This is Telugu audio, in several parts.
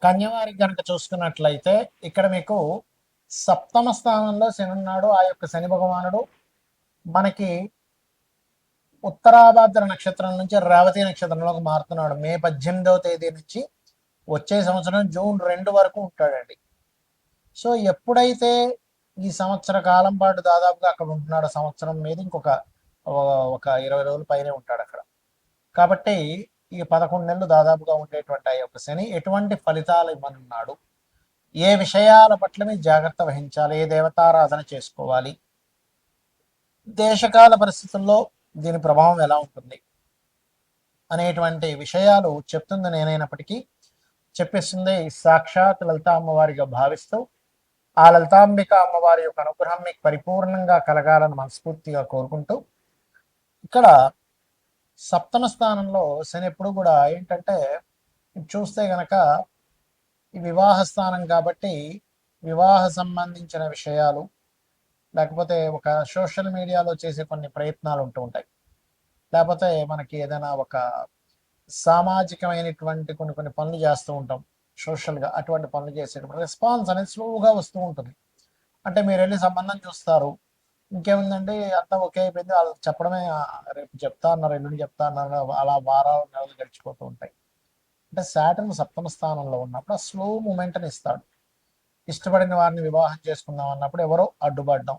కన్యవారికి కనుక చూసుకున్నట్లయితే ఇక్కడ మీకు సప్తమ స్థానంలో శని ఉన్నాడు. ఆ యొక్క శని భగవానుడు మనకి ఉత్తరాభాద్ర నక్షత్రం నుంచి రేవతి నక్షత్రంలోకి మారుతున్నాడు. మే 18వ తేదీ నుంచి వచ్చే సంవత్సరం జూన్ 2 వరకు ఉంటాడండి. సో ఎప్పుడైతే ఈ సంవత్సర కాలం పాటు దాదాపుగా అక్కడ ఉంటున్నాడు, సంవత్సరం మీద ఇంకొక ఒక 20 రోజుల పైనే ఉంటాడు అక్కడ. కాబట్టి ఈ 11 నెలలు దాదాపుగా ఉండేటువంటి ఆ యొక్క శని ఎటువంటి ఫలితాలు ఇవ్వనున్నాడు, ఏ విషయాల పట్ల మీరు జాగ్రత్త వహించాలి, ఏ దేవతారాధన చేసుకోవాలి, దేశకాల పరిస్థితుల్లో దీని ప్రభావం ఎలా ఉంటుంది అనేటువంటి విషయాలు చెప్తుంది నేనైనప్పటికీ చెప్పిస్తుంది సాక్షాత్ లలితా అమ్మవారిగా భావిస్తూ ఆ లలితాంబిక అమ్మవారి యొక్క అనుగ్రహం మీకు పరిపూర్ణంగా కలగాలని మనస్ఫూర్తిగా కోరుకుంటూ, ఇక్కడ సప్తమ స్థానంలో శని ఎప్పుడు కూడా ఏంటంటే చూస్తే గనక ఈ వివాహ స్థానం కాబట్టి వివాహ సంబంధించిన విషయాలు, లేకపోతే ఒక సోషల్ మీడియాలో చేసే కొన్ని ప్రయత్నాలు ఉంటూ ఉంటాయి, లేకపోతే మనకి ఏదైనా ఒక సామాజికమైనటువంటి కొన్ని పనులు చేస్తూ ఉంటాం సోషల్గా. అటువంటి పనులు చేసేటప్పుడు రెస్పాన్స్ అనేది స్లోగా వస్తూ ఉంటుంది. అంటే మీరు వెళ్ళి సంబంధం చూస్తారు, ఇంకేముందండి అంతా ఓకే అయిపోయింది, వాళ్ళు చెప్పడమే రేపు చెప్తా అన్నారు, ఎల్లుండి చెప్తా అన్నారు, అలా వారాలు నెలలు గడిచిపోతూ ఉంటాయి. అంటే శాటర్న్ సప్తమ స్థానంలో ఉన్నప్పుడు ఆ స్లో మూమెంట్ని ఇస్తాడు. ఇష్టపడిన వారిని వివాహం చేసుకుందాం అన్నప్పుడు ఎవరో అడ్డుపడడం,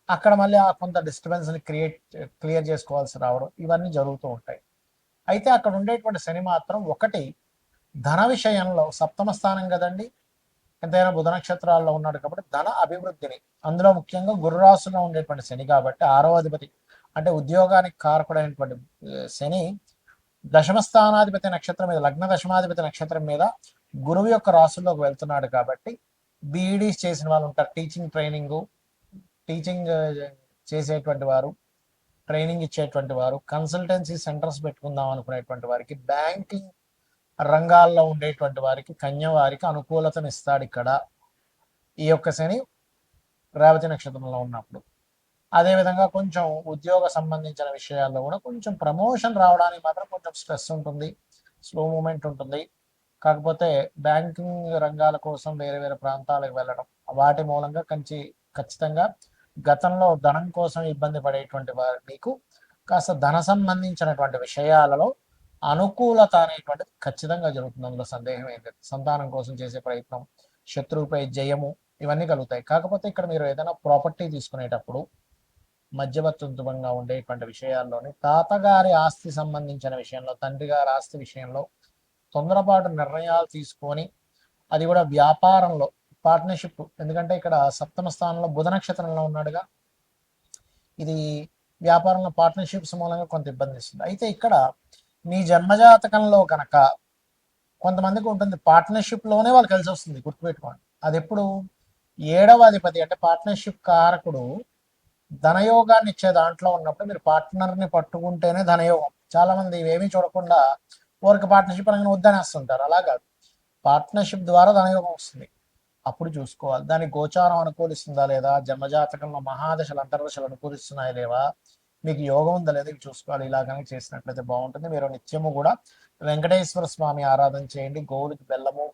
అక్కడ మళ్ళీ ఆ కొంత డిస్టర్బెన్స్ని క్లియర్ చేసుకోవాల్సి రావడం, ఇవన్నీ జరుగుతూ ఉంటాయి. అయితే అక్కడ ఉండేటువంటి శని మాత్రం ఒకటి ధన విషయంలో, సప్తమ స్థానం కదండి, ఎంతైనా బుధ నక్షత్రాల్లో ఉన్నాడు కాబట్టి ధన అభివృద్ధిని, అందులో ముఖ్యంగా గురురాశిలో ఉండేటువంటి శని కాబట్టి 6వ అధిపతి అంటే ఉద్యోగానికి కారకుడైనటువంటి శని దశమ స్థానాధిపతి నక్షత్రం మీద, లగ్న దశమాధిపతి నక్షత్రం మీద గురువు యొక్క రాశుల్లోకి వెళ్తున్నాడు కాబట్టి బీఈడీస్ చేసిన వాళ్ళు ఉంటారు, టీచింగ్ చేసేటువంటి వారు, ట్రైనింగ్ ఇచ్చేటువంటి వారు, కన్సల్టెన్సీ సెంటర్స్ పెట్టుకుందాం అనుకునేటువంటి వారికి, బ్యాంకింగ్ రంగాల్లో ఉండేటువంటి వారికి, కన్య వారికి అనుకూలతను ఇస్తాడు ఇక్కడ ఈ యొక్క శని రేవతి నక్షత్రంలో ఉన్నప్పుడు. అదేవిధంగా కొంచెం ఉద్యోగ సంబంధించిన విషయాల్లో కూడా కొంచెం ప్రమోషన్ రావడానికి మాత్రం కొంచెం స్ట్రెస్ ఉంటుంది, స్లో మూమెంట్ ఉంటుంది. కాకపోతే బ్యాంకింగ్ రంగాల కోసం వేరే వేరే ప్రాంతాలకు వెళ్ళడం, వాటి మూలంగా ఖచ్చితంగా గతంలో ధనం కోసం ఇబ్బంది పడేటువంటి వారు మీకు కాస్త ధన సంబంధించినటువంటి విషయాలలో అనుకూలత అనేటువంటిది ఖచ్చితంగా జరుగుతుంది, అందులో సందేహం ఏం లేదు. సంతానం కోసం చేసే ప్రయత్నం, శత్రువుపై జయము, ఇవన్నీ కలుగుతాయి. కాకపోతే ఇక్కడ మీరు ఏదైనా ప్రాపర్టీ తీసుకునేటప్పుడు మధ్యవర్తిత్వంగా ఉండేటువంటి విషయాల్లోని తాతగారి ఆస్తి సంబంధించిన విషయంలో, తండ్రి గారి ఆస్తి విషయంలో తొందరపాటు నిర్ణయాలు తీసుకొని, అది కూడా వ్యాపారంలో పార్ట్నర్షిప్, ఎందుకంటే ఇక్కడ సప్తమ స్థానంలో బుధ నక్షత్రంలో ఉన్నాడుగా, ఇది వ్యాపారంలో పార్ట్నర్షిప్స్ మూలంగా కొంత ఇబ్బంది ఇస్తుంది. అయితే ఇక్కడ మీ జన్మజాతకంలో కనుక కొంతమందికి ఉంటుంది పార్ట్నర్షిప్లోనే వాళ్ళు కలిసి వస్తుంది, గుర్తుపెట్టుకోండి. అది ఎప్పుడు 7వ అధిపతి అంటే పార్ట్నర్షిప్ కారకుడు ధనయోగాన్ని ఇచ్చే దాంట్లో ఉన్నప్పుడు మీరు పార్ట్నర్ని పట్టుకుంటేనే ధనయోగం. చాలా మంది ఇవేమీ చూడకుండా ఊరికి పార్ట్నర్షిప్ అనగానే వద్దనేస్తుంటారు. అలా కాదు, పార్ట్నర్షిప్ ద్వారా ధనయోగం వస్తుంది, అప్పుడు చూసుకోవాలి దాని గోచారం అనుకూలిస్తుందా లేదా, జన్మజాతకంలో మహాదశలు అంతర్దశలు అనుకూలిస్తున్నాయా లేవా, మీకు యోగం ఉందా లేదా, ఇవి చూసుకోవాలి. ఇలా కనుక చేసినట్లయితే బాగుంటుంది. మీరు నిత్యము కూడా వెంకటేశ్వర స్వామి ఆరాధన చేయండి, గోవులకి బెల్లము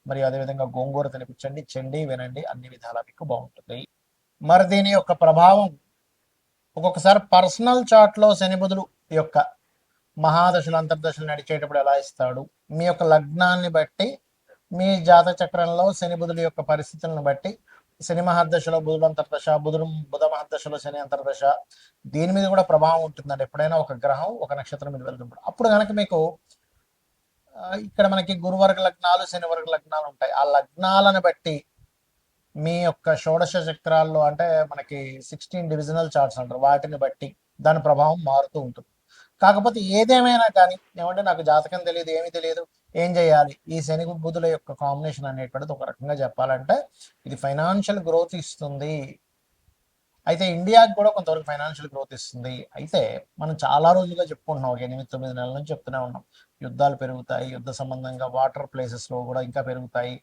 మరియు అదేవిధంగా గోంగూర తినిపించండి, చెండి వినండి, అన్ని విధాలా మీకు బాగుంటుంది. మరి దీని యొక్క ప్రభావం ఒక్కొక్కసారి పర్సనల్ చార్ట్లో శని బుధులు యొక్క మహాదశలు అంతర్దశలు నడిచేటప్పుడు ఎలా ఇస్తాడు, మీ యొక్క లగ్నాన్ని బట్టి, మీ జాతక చక్రంలో శని బుధుల యొక్క పరిస్థితులను బట్టి, శని మహాదశలో బుధుడు అంతర్దశ, బుధ మహాదశలో శని అంతర్దశ, దీని మీద కూడా ప్రభావం ఉంటుందండి. ఎప్పుడైనా ఒక గ్రహం ఒక నక్షత్రం మీద వెళ్తున్నప్పుడు అప్పుడు కనుక మీకు ఇక్కడ మనకి గురువర్గ లగ్నాలు శని వర్గ లగ్నాలు ఉంటాయి, ఆ లగ్నాలను బట్టి మీ యొక్క షోడశ చక్రాల్లో అంటే మనకి 16 డివిజనల్ చార్ట్స్ అంటారు, వాటిని బట్టి దాని ప్రభావం మారుతూ ఉంటుంది. కాకపోతే ఏదేమైనా కానీ ఏమంటే నాకు జాతకం తెలియదు, ఏమీ తెలియదు, ఏం చేయాలి, ఈ శని బుధుల యొక్క కాంబినేషన్ అనేటువంటిది ఒక రకంగా చెప్పాలంటే ఇది ఫైనాన్షియల్ గ్రోత్ ఇస్తుంది. అయితే ఇండియాకి కూడా కొంతవరకు ఫైనాన్షియల్ గ్రోత్ ఇస్తుంది. అయితే మనం చాలా రోజులుగా చెప్పుకుంటున్నాం, ఒక 8-9 నెలల నుంచి చెప్తూనే ఉన్నాం, యుద్ధాలు పెరుగుతాయి, యుద్ధ సంబంధంగా వాటర్ ప్లేసెస్లో కూడా ఇంకా పెరుగుతాయి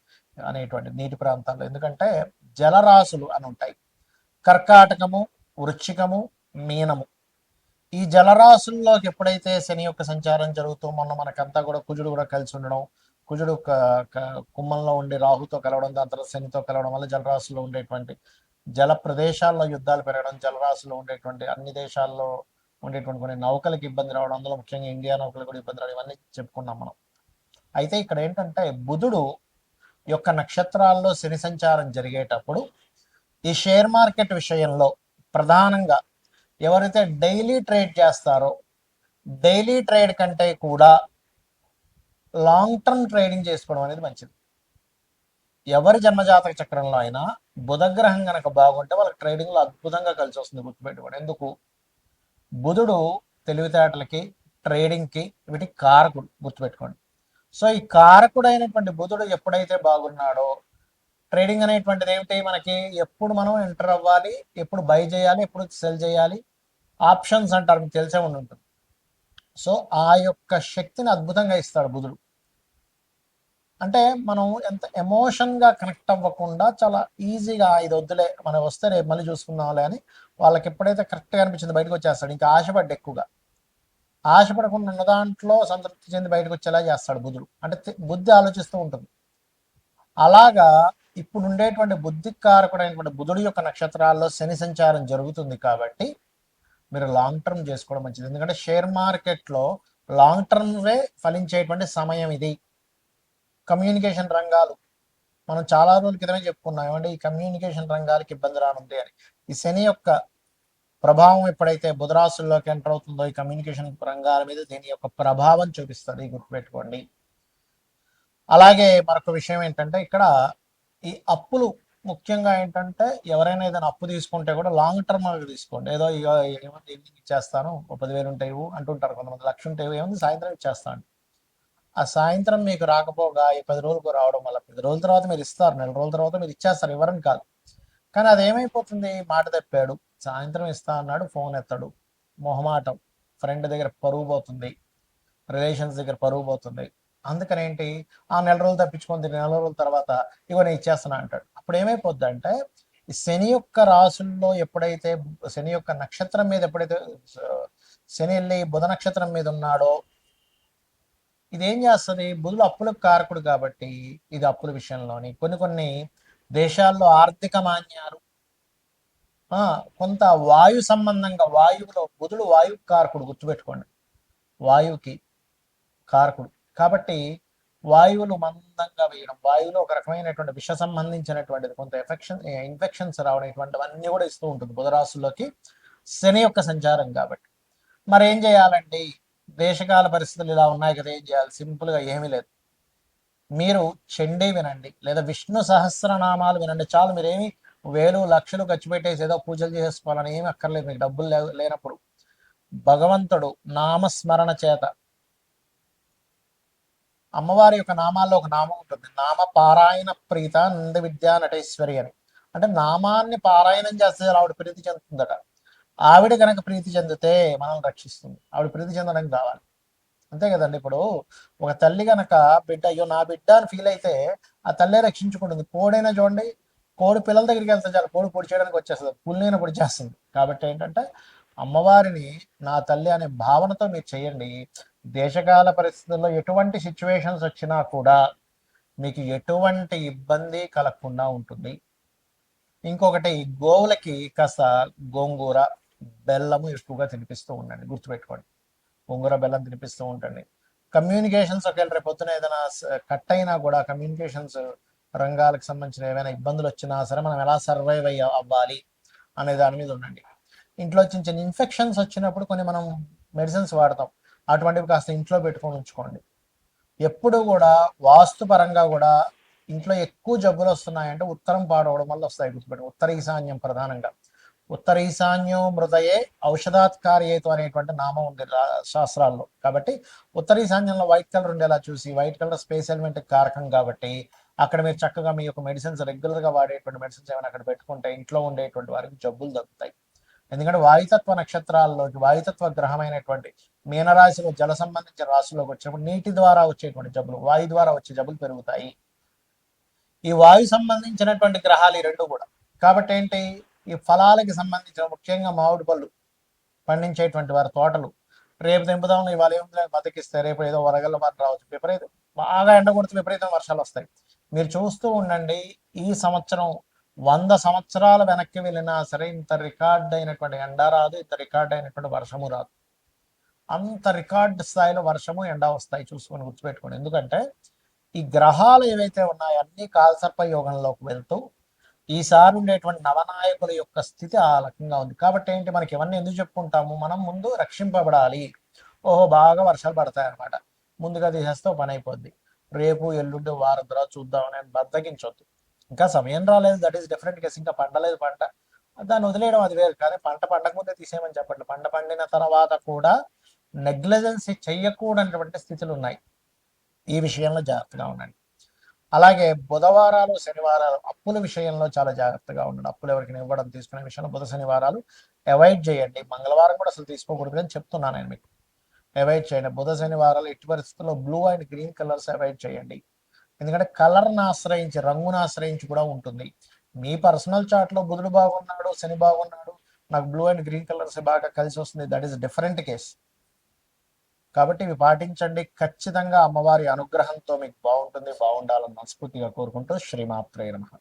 అనేటువంటి నీటి ప్రాంతాల్లో, ఎందుకంటే జలరాశులు అని ఉంటాయి, కర్కాటకము, వృశ్చికము, మీనము. ఈ జలరాశుల్లోకి ఎప్పుడైతే శని యొక్క సంచారం జరుగుతూ, మొన్న మనకంతా కూడా కుజుడు కూడా కలిసి ఉండడం, కుజుడు కుంభంలో ఉండి రాహుతో కలవడం, దాని తర్వాత శనితో కలవడం వల్ల జలరాశుల్లో ఉండేటువంటి జల ప్రదేశాల్లో యుద్ధాలు పెరగడం, జలరాశుల్లో ఉండేటువంటి అన్ని దేశాల్లో ఉండేటువంటి కొన్ని నౌకలకు ఇబ్బంది రావడం, అందులో ముఖ్యంగా ఇండియా నౌకలకు కూడా ఇబ్బంది రావడం, ఇవన్నీ చెప్పుకున్నాం మనం. అయితే ఇక్కడ ఏంటంటే బుధుడు యొక్క నక్షత్రాల్లో శని సంచారం జరిగేటప్పుడు ఈ షేర్ మార్కెట్ విషయంలో ప్రధానంగా ఎవరైతే డైలీ ట్రేడ్ చేస్తారో, డైలీ ట్రేడ్ కంటే కూడా లాంగ్ టర్మ్ ట్రేడింగ్ చేసుకోవడం అనేది మంచిది. ఎవరి జన్మజాతక చక్రంలో అయినా బుధగ్రహం కనుక బాగుంటే వాళ్ళకి ట్రేడింగ్లో అద్భుతంగా కలిసి వస్తుంది. గుర్తుపెట్టుకోండి. ఎందుకు? బుధుడు తెలివితేటలకి, ట్రేడింగ్కి, వీటికి కారకుడు. గుర్తుపెట్టుకోండి. సో ఈ కారకుడు అయినటువంటి బుధుడు ఎప్పుడైతే బాగున్నాడో, ట్రేడింగ్ అనేటువంటిది ఏమిటి, మనకి ఎప్పుడు మనం ఎంటర్ అవ్వాలి, ఎప్పుడు బై చేయాలి, ఎప్పుడు సెల్ చేయాలి, ఆప్షన్స్ అంటారు, మీకు తెలిసే ఉంటుంది. సో ఆ యొక్క శక్తిని అద్భుతంగా ఇస్తాడు బుధుడు. అంటే మనం ఎంత ఎమోషన్గా కనెక్ట్ అవ్వకుండా చాలా ఈజీగా ఇది వద్దులే, మనం వస్తే రేపు మళ్ళీ చూసుకుందాంలే అని వాళ్ళకి ఎప్పుడైతే కరెక్ట్గా అనిపించింది బయటకు వచ్చేస్తాడు. ఇంకా ఆశపడ్డ ఎక్కువగా ఆశపడకుండా ఉన్న దాంట్లో సంతృప్తి చెంది బయటకు వచ్చేలా చేస్తాడు బుధుడు. అంటే బుద్ధి ఆలోచిస్తూ ఉంటుంది. అలాగా ఇప్పుడు ఉండేటువంటి బుద్ధికారకుడైనటువంటి బుధుడు యొక్క నక్షత్రాల్లో శని సంచారం జరుగుతుంది కాబట్టి మీరు లాంగ్ టర్మ్ చేసుకోవడం మంచిది. ఎందుకంటే షేర్ మార్కెట్లో లాంగ్ టర్మ్వే ఫలించేటువంటి సమయం ఇది. కమ్యూనికేషన్ రంగాలు మనం చాలా రోజుల క్రితమే చెప్పుకున్నాం ఏమంటే ఈ కమ్యూనికేషన్ రంగాలకి ఇబ్బంది రానుంది అని. ఈ శని యొక్క ప్రభావం ఎప్పుడైతే బుధరాశుల్లోకి ఎంటర్ అవుతుందో ఈ కమ్యూనికేషన్ రంగాల మీద దీని యొక్క ప్రభావం చూపిస్తుంది, గుర్తుపెట్టుకోండి. అలాగే మరొక విషయం ఏంటంటే ఇక్కడ ఈ అప్పులు ముఖ్యంగా ఏంటంటే ఎవరైనా ఏదైనా అప్పు తీసుకుంటే కూడా లాంగ్ టర్మ్ తీసుకోండి. ఏదో ఏమంటే ఈవినింగ్ ఇచ్చేస్తాను, 10,000 ఉంటాయి అంటుంటారు కొంతమంది, 1,00,000 ఉంటాయి, ఏముంది సాయంత్రం ఇచ్చేస్తాను. ఆ సాయంత్రం మీకు రాకపోగా ఈ 10 రోజులకు రావడం వల్ల 10 రోజుల తర్వాత మీరు ఇస్తారు, నెల రోజుల తర్వాత మీరు ఇచ్చేస్తారు, ఇవ్వరని కాదు. కానీ అది ఏమైపోతుంది, మాట తప్పాడు, సాయంత్రం ఇస్తా అన్నాడు, ఫోన్ ఎత్తాడు, మొహమాటం, ఫ్రెండ్ దగ్గర పరువు పోతుంది, రిలేషన్స్ దగ్గర పరువు పోతుంది. అందుకని ఏంటి, ఆ నెల రోజులు తప్పించుకొని నెల రోజుల తర్వాత ఇగో నేను ఇచ్చేస్తున్నా అంటాడు. అప్పుడు ఏమైపోద్ది అంటే ఈ శని యొక్క రాసుల్లో ఎప్పుడైతే శని యొక్క నక్షత్రం మీద ఎప్పుడైతే శని వెళ్ళి బుధ నక్షత్రం మీద ఉన్నాడో ఇదేం చేస్తుంది, బుధుడు అప్పులకు కారకుడు కాబట్టి ఇది అప్పుల విషయంలోని కొన్ని దేశాల్లో ఆర్థిక మాన్యాలు, కొంత వాయు సంబంధంగా, వాయువులో బుధుడు వాయు కారకుడు, గుర్తుపెట్టుకోండి, వాయువుకి కారకుడు కాబట్టి వాయువులు మందంగా వేయడం, వాయువులో ఒక రకమైనటువంటి విష సంబంధించినటువంటిది కొంత ఇన్ఫెక్షన్స్ రావడం, ఇటువంటివన్నీ కూడా ఇస్తూ ఉంటుంది బుధరాశుల్లోకి శని యొక్క సంచారం కాబట్టి. మరి ఏం చేయాలండి, దేశకాల పరిస్థితులు ఇలా ఉన్నాయి కదా, ఏం చేయాలి, సింపుల్గా ఏమీ లేదు, మీరు చండీ వినండి లేదా విష్ణు సహస్రనామాలు వినండి చాలు. మీరేమి వేలు లక్షలు ఖర్చు పెట్టేసి ఏదో పూజలు చేసుకోవాలని ఏమి అక్కర్లేదు. మీకు డబ్బులు లేనప్పుడు భగవంతుడు నామస్మరణ చేత, అమ్మవారి యొక్క నామాల్లో ఒక నామం ఉంటుంది, నామ పారాయణ ప్రీత నంద విద్యా నటేశ్వరి అని. అంటే నామాన్ని పారాయణం చేస్తే ఆవిడ ప్రీతి చెందుతుందట. ఆవిడ కనుక ప్రీతి చెందితే మనం రక్షిస్తుంది. ఆవిడ ప్రీతి చెందడానికి కావాలి, అంతే కదండి. ఇప్పుడు ఒక తల్లి కనుక బిడ్డ అయ్యో నా బిడ్డ అని ఫీల్ అయితే ఆ తల్లే రక్షించుకుంటుంది. కోడైనా చూడండి, కోడి పిల్లల దగ్గరికి వెళ్తే చాలు, కోడి పొడి చేయడానికి వచ్చేస్తుంది, పుల్లిన పొడి చేస్తుంది. కాబట్టి ఏంటంటే అమ్మవారిని నా తల్లి అనే భావనతో మీరు చేయండి. దేశకాల పరిస్థితుల్లో ఎటువంటి సిచ్యువేషన్స్ వచ్చినా కూడా మీకు ఎటువంటి ఇబ్బంది కలగకుండా ఉంటుంది. ఇంకొకటి, గోవులకి కాస్త గోంగూర బెల్లము ఎక్కువగా తినిపిస్తూ ఉండండి, గుర్తుపెట్టుకోండి. గోంగూర బెల్లం తినిపిస్తూ ఉండండి. కమ్యూనికేషన్స్ ఒకవేళ రేపు పొద్దున ఏదైనా కట్ అయినా కూడా కమ్యూనికేషన్స్ రంగాలకు సంబంధించిన ఏమైనా ఇబ్బందులు వచ్చినా సరే మనం ఎలా సర్వైవ్ అవ్వాలి అనే దాని మీద ఉండండి. ఇంట్లో చిన్న చిన్న ఇన్ఫెక్షన్స్ వచ్చినప్పుడు కొన్ని మనం మెడిసిన్స్ వాడతాం, అటువంటివి కాస్త ఇంట్లో పెట్టుకొని ఉంచుకోండి. ఎప్పుడు కూడా వాస్తు పరంగా కూడా ఇంట్లో ఎక్కువ జబ్బులు వస్తున్నాయంటే ఉత్తరం పాడవడం వల్ల వస్తాయి, గుర్తుపెట్టి. ఉత్తర ఈశాన్యం ప్రధానంగా, ఉత్తర ఈశాన్యం మృదయే ఔషధాత్కార్యేతు అనేటువంటి నామం ఉంది శాస్త్రాల్లో. కాబట్టి ఉత్తర ఈశాన్యంలో వైట్ కలర్ ఉండేలా చూసి, వైట్ కలర్ స్పేస్ ఎలిమెంట్ కారకం కాబట్టి అక్కడ మీరు చక్కగా మీ యొక్క మెడిసిన్స్, రెగ్యులర్గా వాడేటువంటి మెడిసిన్స్ ఏమైనా అక్కడ పెట్టుకుంటే ఇంట్లో ఉండేటువంటి వారికి జబ్బులు తగ్గుతాయి. ఎందుకంటే వాయుతత్వ నక్షత్రాల్లోకి వాయుతత్వ గ్రహమైనటువంటి మీనరాశిలో జల సంబంధించిన రాశిలోకి వచ్చినప్పుడు నీటి ద్వారా వచ్చేటువంటి జబ్బులు, వాయు ద్వారా వచ్చే జబ్బులు పెరుగుతాయి. ఈ వాయు సంబంధించినటువంటి గ్రహాలు ఈ రెండు కూడా. కాబట్టి ఏంటి, ఈ ఫలాలకి సంబంధించిన ముఖ్యంగా మామిడి పళ్ళు పండించేటువంటి వారి తోటలు రేపు తెంపుదాం, ఇవాళ ఏముంది బతికిస్తే రేపు ఏదో వరగల్ల మాట రావచ్చు, విపరీతం బాగా ఎండ కొడితే విపరీతం వర్షాలు వస్తాయి. మీరు చూస్తూ ఉండండి, ఈ సంవత్సరం 100 సంవత్సరాల వెనక్కి వెళ్ళినా సరే ఇంత రికార్డ్ అయినటువంటి ఎండ రాదు, ఇంత రికార్డ్ అయినటువంటి వర్షము రాదు. అంత రికార్డ్ స్థాయిలో వర్షము ఎండ వస్తాయి, చూసుకొని గుర్తుపెట్టుకోండి. ఎందుకంటే ఈ గ్రహాలు ఏవైతే ఉన్నాయో అన్ని కాలసర్ప యోగంలోకి వెళ్తూ ఈసారి ఉండేటువంటి నవనాయకుల యొక్క స్థితి ఆ రకంగా ఉంది. కాబట్టి ఏంటి, మనకి ఇవన్నీ ఎందుకు చెప్పుకుంటాము, మనం ముందు రక్షింపబడాలి. ఓహో బాగా వర్షాలు పడతాయి అనమాట, ముందుగా తీసేస్తే పని అయిపోద్ది, రేపు ఎల్లుండి వారం తర్వాత చూద్దామని బద్దగించొద్దు. ఇంకా సమయం రాలేదు, దట్ ఈస్ డిఫరెంట్ కేసు. ఇంకా పండలేదు పంట, దాన్ని వదిలేయడం అది వేరు. కానీ పంట పండక ముందే తీసేయమని చెప్పండి. పంట పండిన తర్వాత కూడా నెగ్లిజెన్సీ చెయ్యకూడనటువంటి స్థితులు ఉన్నాయి. ఈ విషయంలో జాగ్రత్తగా ఉండండి. అలాగే బుధవారాలు శనివారాలు అప్పుల విషయంలో చాలా జాగ్రత్తగా ఉండండి. అప్పులు ఎవరికి ఇవ్వడం తీసుకునే విషయంలో బుధ శనివారాలు అవాయిడ్ చేయండి. మంగళవారం కూడా అసలు తీసుకోకూడదు అని చెప్తున్నాను నేను మీకు. అవాయిడ్ చేయండి బుధ శనివారాలు. ఎట్టి పరిస్థితుల్లో blue and green colours avoid చేయండి. ఎందుకంటే కలర్ని ఆశ్రయించి, రంగును ఆశ్రయించి కూడా ఉంటుంది. మీ పర్సనల్ చార్ట్లో బుధుడు బాగున్నాడు, శని బాగున్నాడు, నాకు బ్లూ అండ్ గ్రీన్ కలర్స్ బాగా కలిసి వస్తుంది, దట్ ఈస్ డిఫరెంట్ కేస్. కాబట్టి ఇవి పాటించండి. ఖచ్చితంగా అమ్మవారి అనుగ్రహంతో మీకు బాగుంటుంది, బాగుండాలని మనస్ఫూర్తిగా కోరుకుంటూ శ్రీమాత్రే నమః.